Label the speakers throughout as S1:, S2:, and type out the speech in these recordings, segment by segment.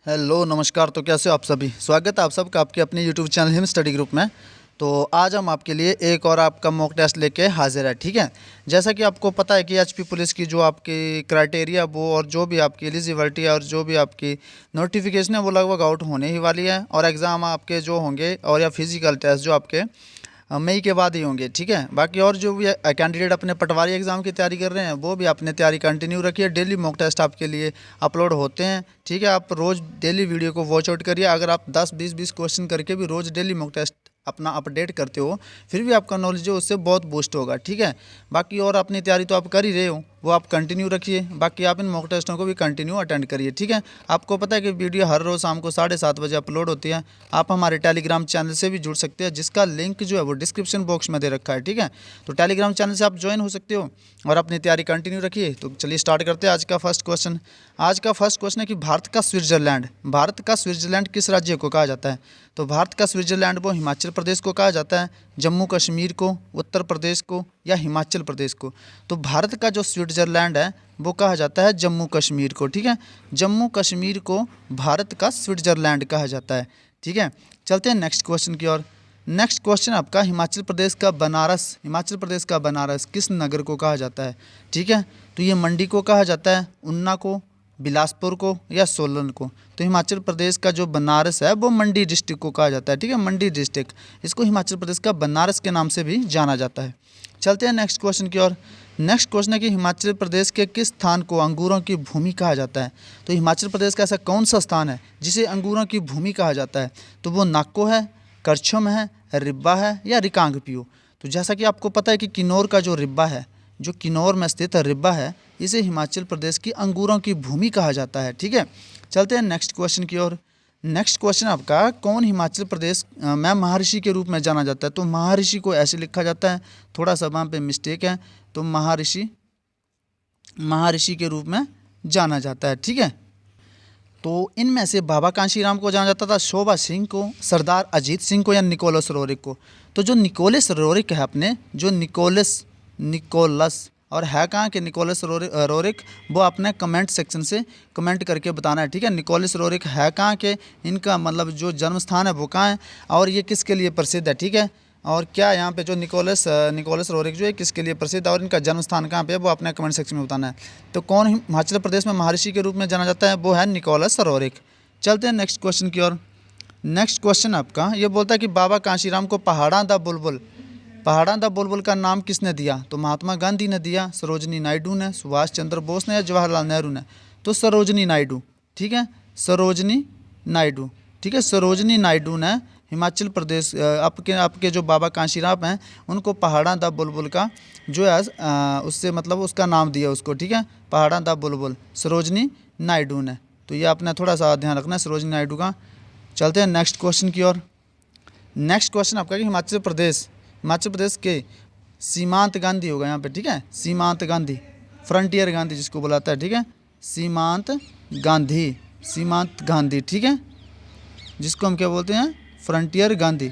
S1: Hello नमस्कार। तो कैसे हो आप सभी? स्वागत है आप सबका आपके अपने YouTube channel him study group में। तो आज हम आपके लिए एक और आपका मॉक टेस्ट लेके हाजिर है। ठीक है, जैसा कि आपको पता है कि एचपी पुलिस की जो आपकी क्राइटेरिया वो और जो भी आपकी एलिजिबिलिटी है और जो भी आपकी नोटिफिकेशन है वो लगभग आउट होने ही वाली है। और एग्ज़ाम आपके जो होंगे और या फिजिकल टेस्ट जो आपके मई के बाद ही होंगे। ठीक है, बाकी और जो भी कैंडिडेट अपने पटवारी एग्ज़ाम की तैयारी कर रहे हैं वो भी अपने तैयारी कंटिन्यू रखिए। डेली मॉक टेस्ट आपके लिए अपलोड होते हैं। ठीक है, आप रोज़ डेली वीडियो को वॉच आउट करिए। अगर आप 10-20 क्वेश्चन करके भी रोज़ डेली मॉक टेस्ट अपना अपडेट करते हो फिर भी आपका नॉलेज जो उससे बहुत बूस्ट होगा। ठीक है, बाकी और अपनी तैयारी तो आप कर ही रहे हो वो आप कंटिन्यू रखिए। बाकी आप इन मॉक टेस्टों को भी कंटिन्यू अटेंड करिए। ठीक है, आपको पता है कि वीडियो हर रोज़ शाम को 7:30 बजे अपलोड होती है। आप हमारे टेलीग्राम चैनल से भी जुड़ सकते हैं जिसका लिंक जो है वो डिस्क्रिप्शन बॉक्स में दे रखा है। ठीक है, तो टेलीग्राम चैनल से आप ज्वाइन हो सकते हो और अपनी तैयारी कंटिन्यू रखिए। तो चलिए स्टार्ट करते हैं आज का फर्स्ट क्वेश्चन। आज का फर्स्ट क्वेश्चन है कि भारत का स्विट्जरलैंड किस राज्य को कहा जाता है? तो भारत का स्विट्जरलैंड वो हिमाचल प्रदेश को कहा जाता है, जम्मू कश्मीर को, उत्तर प्रदेश को या हिमाचल प्रदेश को? तो भारत का जो स्विट्जरलैंड है वो कहा जाता है जम्मू कश्मीर को। ठीक है, जम्मू कश्मीर को भारत का स्विट्जरलैंड कहा जाता है। ठीक है, चलते हैं नेक्स्ट क्वेश्चन की ओर। नेक्स्ट क्वेश्चन आपका हिमाचल प्रदेश का बनारस किस नगर को कहा जाता है? ठीक है, तो ये मंडी को कहा जाता है, ऊना को, बिलासपुर को या सोलन को? तो हिमाचल प्रदेश का जो बनारस है वो मंडी डिस्ट्रिक्ट को कहा जाता है। ठीक है, मंडी डिस्ट्रिक्ट, इसको हिमाचल प्रदेश का बनारस के नाम से भी जाना जाता है। चलते हैं नेक्स्ट क्वेश्चन की ओर। नेक्स्ट क्वेश्चन है कि हिमाचल प्रदेश के किस स्थान को अंगूरों की भूमि कहा जाता है? तो हिमाचल प्रदेश का ऐसा कौन सा स्थान है जिसे अंगूरों की भूमि कहा जाता है? तो वो नाको है, करछम है, रिब्बा है या रिकांगपिओ? तो जैसा कि आपको पता है कि किन्नौर का जो रिब्बा है, जो किन्नौर में स्थित रिब्बा है, इसे हिमाचल प्रदेश की अंगूरों की भूमि कहा जाता है। ठीक है, चलते हैं नेक्स्ट क्वेश्चन की ओर। नेक्स्ट क्वेश्चन आपका कौन हिमाचल प्रदेश में महर्षि के रूप में जाना जाता है? तो महर्षि को ऐसे लिखा जाता है, थोड़ा सा वहाँ पे मिस्टेक है, तो महर्षि के रूप में जाना जाता है। ठीक है, तो इनमें से बाबा कांशीराम को जाना जाता था, शोभा सिंह को, सरदार अजीत सिंह को या निकोलस रोरिक को? तो जो निकोलस रोरिक है अपने, जो निकोलस और है कहाँ के निकोलस रोरिक, वो अपने कमेंट सेक्शन से कमेंट करके बताना है। ठीक है, निकोलस रोरिक है कहाँ के, इनका मतलब जो जन्म स्थान है वो कहाँ है और ये किसके लिए प्रसिद्ध है? ठीक है, और क्या यहाँ पे जो निकोलस रोरिक जो है किसके लिए प्रसिद्ध है और इनका जन्म स्थान कहाँ पे है वो अपने कमेंट सेक्शन में बताना है। तो कौन हिमाचल प्रदेश में महर्षि के रूप में जाना जाता है? वो है निकोलस रोरिक। चलते हैं नेक्स्ट क्वेश्चन की ओर। नेक्स्ट क्वेश्चन आपका ये बोलता है कि बाबा कांशीराम को पहाड़ा दा बुलबुल का नाम किसने दिया? तो महात्मा गांधी ने दिया, सरोजनी नायडू ने, सुभाष चंद्र बोस ने या जवाहरलाल नेहरू ने? तो सरोजनी नायडू। ठीक है, सरोजनी नायडू। ठीक है, सरोजनी नायडू ने हिमाचल प्रदेश आपके जो बाबा कांशीराम हैं उनको पहाड़ा दा बुलबुल का जो है उससे मतलब उसका नाम दिया उसको। ठीक है, पहाड़ा दा बुलबुल सरोजनी नायडू ने। तो ये आपने थोड़ा सा ध्यान रखना है सरोजनी नायडू का। चलते हैं नेक्स्ट क्वेश्चन की ओर। नेक्स्ट क्वेश्चन आपका कि हिमाचल प्रदेश के सीमांत गांधी होगा यहाँ पे। ठीक है, सीमांत गांधी, फ्रंटियर गांधी जिसको बुलाता है। ठीक है, सीमांत गांधी। ठीक है, जिसको हम क्या बोलते हैं? फ्रंटियर गांधी।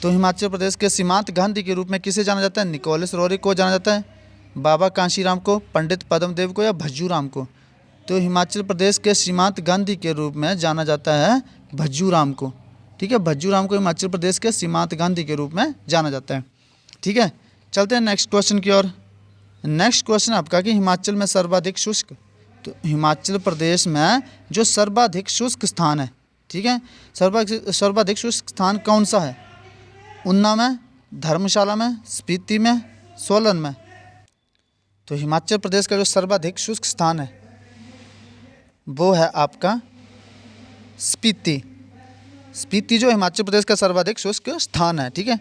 S1: तो हिमाचल प्रदेश के सीमांत गांधी के रूप में किसे जाना जाता है? निकोलस रोरिक को जाना जाता है, बाबा कांशीराम को, पंडित पद्मदेव को या भज्जू राम को? तो हिमाचल प्रदेश के सीमांत गांधी के रूप में जाना जाता है भज्जू राम को। ठीक है, भज्जू राम को हिमाचल प्रदेश के सीमांत गांधी के रूप में जाना जाता है। ठीक है, चलते हैं नेक्स्ट क्वेश्चन की ओर। नेक्स्ट क्वेश्चन आपका कि हिमाचल में सर्वाधिक शुष्क, तो हिमाचल प्रदेश में जो सर्वाधिक शुष्क स्थान है, ठीक है, सर्वाधिक शुष्क स्थान कौन सा है? ऊना में, धर्मशाला में, स्पीति में, सोलन में? तो हिमाचल प्रदेश का जो सर्वाधिक शुष्क स्थान है वो है आपका स्पीति जो हिमाचल प्रदेश का सर्वाधिक शुष्क स्थान है। ठीक है,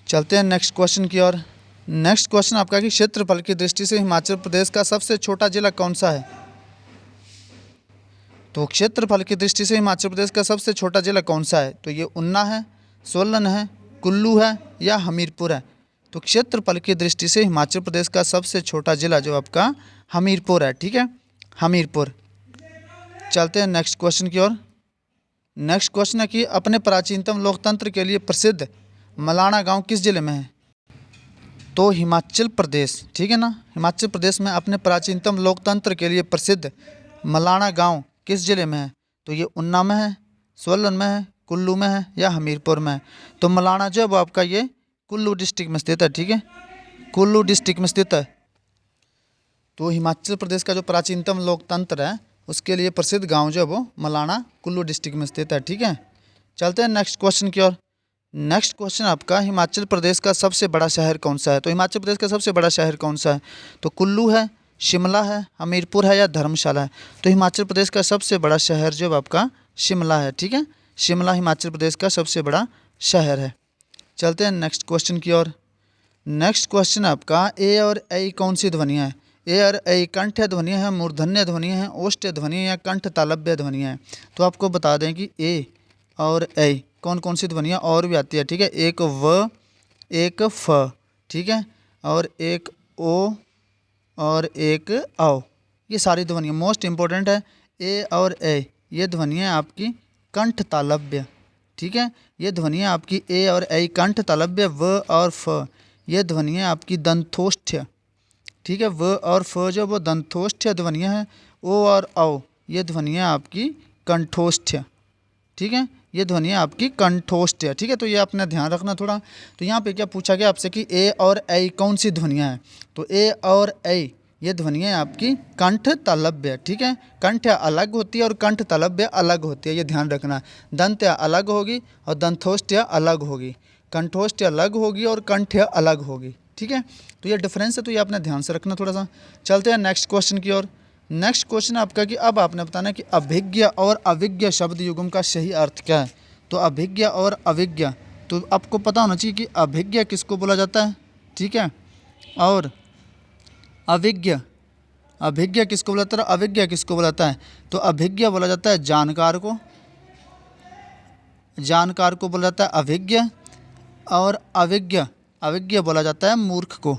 S1: चलते हैं नेक्स्ट क्वेश्चन की ओर। नेक्स्ट क्वेश्चन आपका कि क्षेत्रफल की दृष्टि से हिमाचल प्रदेश का सबसे छोटा जिला कौन सा है? तो क्षेत्रफल की दृष्टि से हिमाचल प्रदेश का सबसे छोटा जिला कौन सा है? तो ये ऊना है, सोलन है, कुल्लू है या हमीरपुर है? तो क्षेत्रफल की दृष्टि से हिमाचल प्रदेश का सबसे छोटा जिला जो आपका हमीरपुर है। ठीक है, हमीरपुर। चलते हैं नेक्स्ट क्वेश्चन की ओर। नेक्स्ट क्वेश्चन है कि अपने प्राचीनतम लोकतंत्र के लिए प्रसिद्ध मलाना गांव किस जिले में है? तो हिमाचल प्रदेश, ठीक है ना, हिमाचल प्रदेश में अपने प्राचीनतम लोकतंत्र के लिए प्रसिद्ध मलाना गांव किस ज़िले में है? तो ये ऊना में है, सोलन में है, कुल्लू में है या हमीरपुर में है? तो मलाना जो है वो आपका ये कुल्लू डिस्ट्रिक्ट में स्थित है, ठीक है, कुल्लू डिस्ट्रिक्ट में स्थित है। तो हिमाचल प्रदेश का जो प्राचीनतम लोकतंत्र है उसके लिए प्रसिद्ध गांव जो है वो मलाना कुल्लू डिस्ट्रिक्ट में स्थित है, ठीक है। चलते हैं नेक्स्ट क्वेश्चन की ओर। नेक्स्ट क्वेश्चन आपका, हिमाचल प्रदेश का सबसे बड़ा शहर कौन सा है? तो हिमाचल प्रदेश का सबसे बड़ा शहर कौन सा है? तो कुल्लू है, शिमला है, हमीरपुर है या धर्मशाला है? तो हिमाचल प्रदेश का सबसे बड़ा शहर जो है आपका शिमला है, ठीक है। शिमला हिमाचल प्रदेश का सबसे बड़ा शहर है। चलते हैं नेक्स्ट क्वेश्चन की ओर। नेक्स्ट क्वेश्चन आपका, ए और ऐ कौन सी ध्वनियाँ हैं? ए और ऐ कंठ ध्वनियाँ हैं, मूर्धन्य ध्वनियाँ हैं, ओष्ठ ध्वनियाँ या कंठ तालव्य ध्वनियाँ हैं? तो आपको बता दें कि ए और ऐ कौन कौन सी ध्वनियाँ और भी आती है, ठीक है। एक व, एक फ, ठीक है, और एक ओ और एक औ। ये सारी ध्वनियाँ मोस्ट इंपॉर्टेंट है। ए और ए ये ध्वनियाँ आपकी कंठ तालव्य, ठीक है। ये ध्वनियाँ आपकी ए और ऐ कंठ तालव्य, व और फ ये ध्वनियाँ आपकी दंतोष्ठ्य, ठीक है। व और फ जो वो दंतोष्ठ्य ध्वनियाँ हैं। ओ और औ ये ध्वनियाँ आपकी कंठोष्ठ्य, ठीक है, ये ध्वनियाँ आपकी कंठोष्ठ्य, ठीक है। तो ये आपने ध्यान रखना थोड़ा। तो यहाँ पे क्या पूछा गया आपसे कि ए और ऐ कौन सी ध्वनियाँ हैं? तो ए और ऐ ये ध्वनियाँ आपकी कंठ तालव्य, ठीक है। कंठ अलग होती है और कंठ तालव्य अलग होती है, ये ध्यान रखना। दंत अलग होगी और दंतोष्ठ्य अलग होगी, कंठोष्ठ्य अलग होगी और कंठ अलग होगी, ठीक है। तो ये डिफरेंस है, तो ये आपने ध्यान से रखना थोड़ा सा। चलते हैं नेक्स्ट क्वेश्चन की ओर। नेक्स्ट क्वेश्चन आपका कि अब आपने बताना कि अभिज्ञ और अविज्ञ शब्द युग्म का सही अर्थ क्या है? तो अभिज्ञ और अविज्ञ, तो आपको पता होना चाहिए कि अभिज्ञ किसको बोला जाता है, ठीक है, और अविज्ञ, अभिज्ञ किसको बोला जाता है, अविज्ञ किसको बोला जाता है? तो अभिज्ञ बोला जाता है जानकार को, जानकार को बोला जाता है अभिज्ञ, और अविज्ञ, अविज्ञ बोला जाता है मूर्ख को,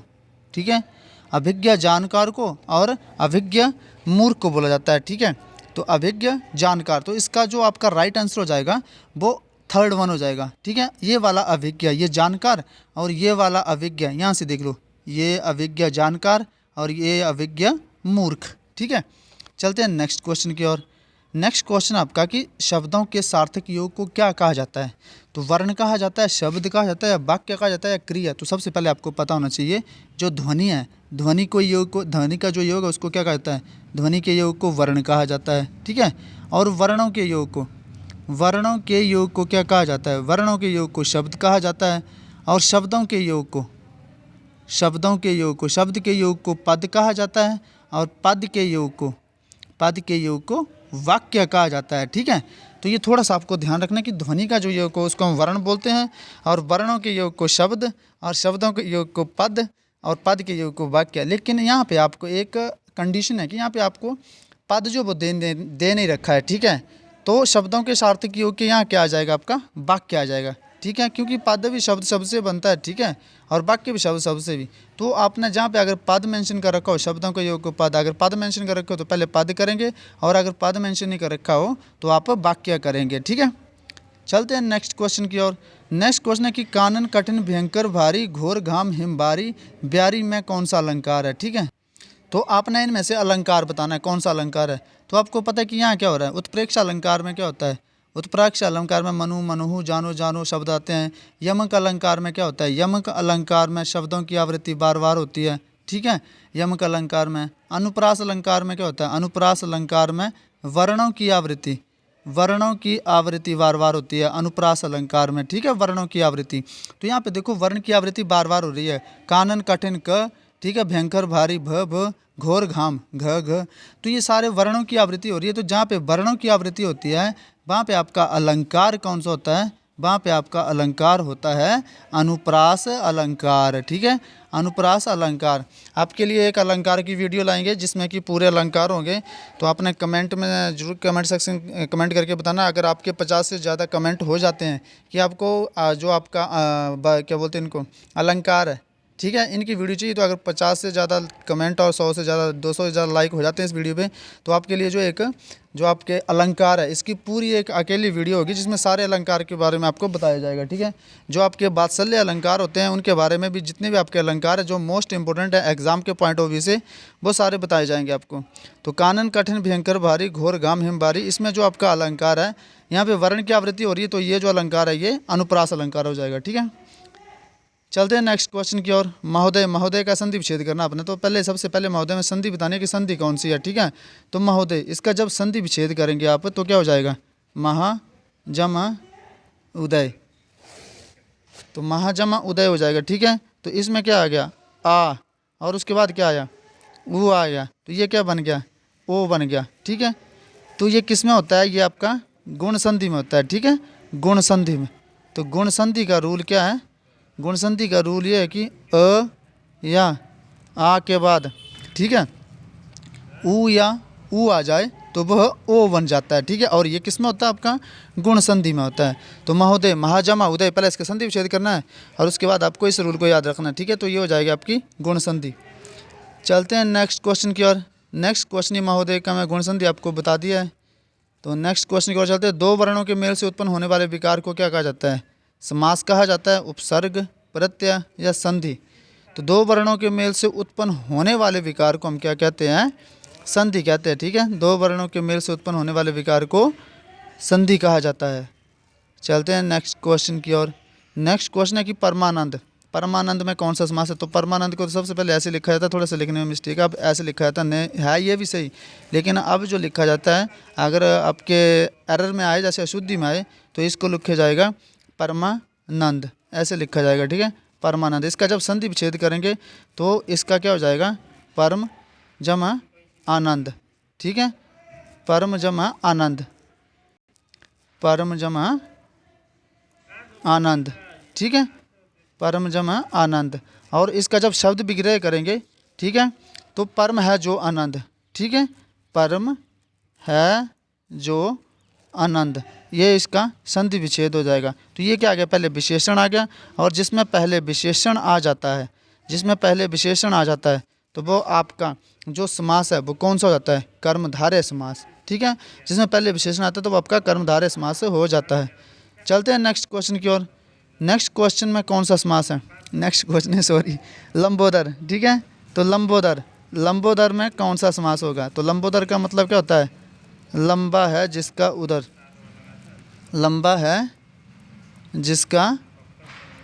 S1: ठीक है। अभिज्ञ जानकार को और अभिज्ञ मूर्ख को बोला जाता है, ठीक है। तो अभिज्ञ जानकार, तो इसका जो आपका राइट आंसर हो जाएगा वो थर्ड वन हो जाएगा, ठीक है। ये वाला अभिज्ञ, ये जानकार, और ये वाला अभिज्ञ, यहाँ से देख लो, ये अभिज्ञ जानकार और ये अभिज्ञ मूर्ख, ठीक है। चलते हैं नेक्स्ट क्वेश्चन की ओर। नेक्स्ट क्वेश्चन आपका कि शब्दों के सार्थक योग को क्या कहा जाता है? तो वर्ण कहा जाता है, शब्द कहा जाता है, वाक्य कहा जाता है या क्रिया? तो सबसे पहले आपको पता होना चाहिए जो ध्वनि है, ध्वनि को योग को, ध्वनि का जो योग है उसको क्या कहा जाता है? ध्वनि के योग को वर्ण कहा जाता है, ठीक है। और वर्णों के योग को, वर्णों के योग को क्या कहा जाता है? वर्णों के योग को शब्द कहा जाता है। और शब्दों के योग को, शब्दों के योग को, शब्द के योग को पद कहा जाता है, और पद के योग को, पद के योग को वाक्य कहा जाता है, ठीक है। तो ये थोड़ा सा आपको ध्यान रखना कि ध्वनि का जो योग को उसको हम वर्ण बोलते हैं, और वर्णों के योग को शब्द, और शब्दों के योग को पद, और पद के योग को वाक्य। लेकिन यहाँ पे आपको एक कंडीशन है कि यहाँ पे आपको पद जो वो दे नहीं रखा है, ठीक है। तो शब्दों के सार्थक योग के यहाँ क्या आ जाएगा? आपका वाक्य आ जाएगा, ठीक है, क्योंकि पद भी शब्द शब्द से बनता है, ठीक है, और वाक्य भी शब्द शब्द से भी। तो आपने जहाँ पे अगर पद मेंशन कर रखा हो, शब्दों के योग को पद, अगर पद मेंशन कर रखा हो तो पहले पद करेंगे, और अगर पद मेंशन नहीं कर रखा हो तो आप वाक्य करेंगे, ठीक है। चलते हैं नेक्स्ट क्वेश्चन की ओर। नेक्स्ट क्वेश्चन है कि कानन कठिन भयंकर भारी घोर घाम हिमबारी ब्यारी में कौन सा अलंकार है, ठीक है। तो आपने इनमें से अलंकार बताना है, कौन सा अलंकार है। तो आपको पता है कि यहाँ क्या हो रहा है, उत्प्रेक्ष अलंकार में क्या होता है? उत्प्राक्ष अलंकार में मनु मनुहु जानो जानो शब्द आते हैं। यमक अलंकार में क्या होता है? यमक अलंकार में शब्दों की आवृत्ति बार बार होती है, ठीक है, यमक अलंकार में। अनुप्रास अलंकार में क्या होता है? अनुप्रास अलंकार में वर्णों की आवृत्ति, वर्णों की आवृत्ति बार बार होती है अनुप्रास अलंकार में, ठीक है, वर्णों की आवृत्ति। तो यहाँ पे देखो वर्ण की आवृत्ति बार बार हो रही है। कानन कठिन क, ठीक है, भयंकर भारी भ भ, घोर घाम घ घ। तो ये सारे वर्णों की आवृत्ति हो रही है। तो जहाँ पे वर्णों की आवृत्ति होती है वहाँ पे आपका अलंकार कौन सा होता है? वहाँ पे आपका अलंकार होता है अनुप्रास अलंकार, ठीक है, अनुप्रास अलंकार। आपके लिए एक अलंकार की वीडियो लाएंगे जिसमें कि पूरे अलंकार होंगे। तो आपने कमेंट में जरूर कमेंट सेक्शन कमेंट करके बताना। अगर आपके 50 से ज़्यादा कमेंट हो जाते हैं कि आपको जो आपका क्या बोलते हैं इनको, अलंकार है, ठीक है, इनकी वीडियो चाहिए, तो अगर 50 से ज़्यादा कमेंट और 100 से ज़्यादा 200 से ज़्यादा लाइक हो जाते हैं इस वीडियो पे, तो आपके लिए जो एक जो आपके अलंकार है, इसकी पूरी एक अकेली वीडियो होगी जिसमें सारे अलंकार के बारे में आपको बताया जाएगा, ठीक है। जो आपके वात्सल्य अलंकार होते हैं उनके बारे में भी, जितने भी आपके अलंकार है जो मोस्ट इंपॉर्टेंट है एग्जाम के पॉइंट ऑफ व्यू से, वो सारे बताए जाएंगे आपको। तो कानन कठिन भयंकर भारी घोर गाम हिमबारी, इसमें जो आपका अलंकार है यहाँ पे वर्ण की आवृत्ति हो रही है, तो ये जो अलंकार है ये अनुप्रास अलंकार हो जाएगा, ठीक है। चलते हैं नेक्स्ट क्वेश्चन की ओर। महोदय, महोदय का संधि विच्छेद करना आपने, तो पहले सबसे पहले महोदय में संधि बताने की संधि कौन सी है, ठीक है। तो महोदय, इसका जब संधि विच्छेद करेंगे आप तो क्या हो जाएगा, महा जमा उदय, तो महा जमा उदय हो जाएगा, ठीक है। तो इसमें क्या आ गया, आ, और उसके बाद क्या आया, ऊ आ गया, तो ये क्या बन गया, ओ बन गया, ठीक है। तो ये किस में होता है, ये आपका गुण संधि में होता है, ठीक है, गुण संधि में। तो गुण संधि का रूल क्या है, गुण संधि का रूल ये है कि अ या आ के बाद, ठीक है, ऊ या ऊ आ जाए तो वह ओ बन जाता है, ठीक है। और ये किस में होता है, आपका गुण संधि में होता है। तो महोदय, महाजमा उदय, पहले इसका संधि विच्छेद करना है और उसके बाद आपको इस रूल को याद रखना है, ठीक है। तो ये हो जाएगी आपकी गुण संधि। चलते हैं नेक्स्ट क्वेश्चन की ओर। नेक्स्ट क्वेश्चन ही महोदय का मैं गुण संधि आपको बता दिया है। तो नेक्स्ट क्वेश्चन की ओर चलते हैं। दो वर्णों के मेल से उत्पन्न होने वाले विकार को क्या कहा जाता है, समास कहा जाता है, उपसर्ग, प्रत्यय या संधि। तो दो वर्णों के मेल से उत्पन्न होने वाले विकार को हम क्या कहते हैं, संधि कहते हैं, ठीक है। दो वर्णों के मेल से उत्पन्न होने वाले विकार को संधि कहा जाता है। चलते हैं नेक्स्ट क्वेश्चन की ओर। नेक्स्ट क्वेश्चन है कि परमानंद, परमानंद में कौन सा समास है। तो परमानंद को तो सबसे पहले ऐसे लिखा जाता है, थोड़ा सा लिखने में मिस्टेक है, अब ऐसे लिखा जाता है ये भी सही, लेकिन अब जो लिखा जाता है अगर आपके एरर में आए, जैसे अशुद्धि में आए, तो इसको लिखा जाएगा परमानंद, ऐसे लिखा जाएगा, ठीक है, परमानंद। इसका जब संधि विच्छेद करेंगे तो इसका क्या हो जाएगा, परम जमा आनंद, ठीक है, परम जमा आनंद, परम जमा आनंद, ठीक है, परम जमा आनंद। और इसका जब शब्द विग्रह करेंगे, ठीक है, तो परम है जो आनंद, ठीक है, परम है जो आनंद, ये इसका संधि विच्छेद हो जाएगा। तो ये क्या आ गया, पहले विशेषण आ गया, और जिसमें पहले विशेषण आ जाता है, जिसमें पहले विशेषण आ जाता है तो वो आपका जो समास है वो कौन सा हो जाता है, कर्मधारय समास, ठीक है। जिसमें पहले विशेषण आता है तो वो आपका कर्मधारय समास हो जाता है। चलते हैं नेक्स्ट क्वेश्चन की ओर। नेक्स्ट क्वेश्चन में कौन सा समास है, नेक्स्ट क्वेश्चन है सॉरी, लंबोदर, ठीक है। तो लंबोदर, लंबोदर में कौन सा समास होगा। तो लंबोदर का मतलब क्या होता है, लंबा है जिसका उदर, लंबा है जिसका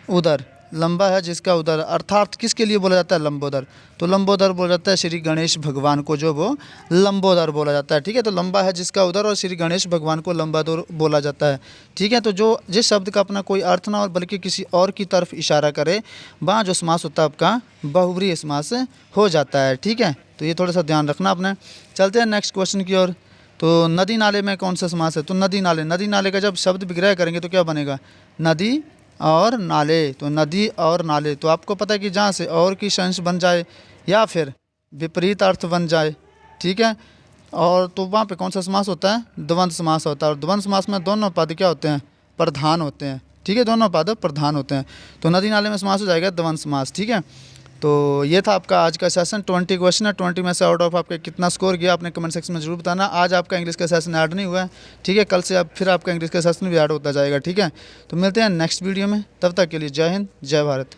S1: उदर, लंबा है जिसका उदर, अर्थात किसके लिए बोला जाता है लंबोदर। तो लंबोदर बोला जाता है श्री गणेश भगवान को, जो वो लंबोदर बोला जाता है, ठीक है। तो लंबा है जिसका उदर और श्री गणेश भगवान को लंबोदर बोला जाता है, ठीक है। तो जो जिस शब्द का अपना कोई अर्थ ना हो बल्कि किसी और की तरफ इशारा करे, वहाँ जो समास होता है आपका बहुव्रीहि समास हो जाता है, ठीक है। तो ये थोड़ा सा ध्यान रखना आपने। चलते हैं नेक्स्ट क्वेश्चन की ओर। तो नदी नाले में कौन सा समास है। तो नदी नाले, नदी नाले का जब शब्द विग्रह करेंगे तो क्या बनेगा, नदी और नाले। तो नदी और नाले, तो आपको पता है कि जहाँ से और की संश बन जाए या फिर विपरीत अर्थ बन जाए, ठीक है, और तो वहाँ पे कौन सा समास होता है, द्वंद्व समास होता है। और द्वंद्व समास में दोनों पद क्या होते हैं, प्रधान होते हैं, ठीक है, दोनों पद प्रधान होते हैं। तो नदी नाले में समास हो जाएगा द्वंद्व समास, ठीक है। तो ये था आपका आज का सेशन। 20 क्वेश्चन है, 20 में से आउट ऑफ आपका कितना स्कोर गया आपने कमेंट सेक्शन में जरूर बताना। आज आपका इंग्लिश का सेशन ऐड नहीं हुआ है, ठीक है, कल से फिर आपका इंग्लिश का सेशन भी ऐड होता जाएगा, ठीक है। तो मिलते हैं नेक्स्ट वीडियो में, तब तक के लिए जय हिंद, जय भारत।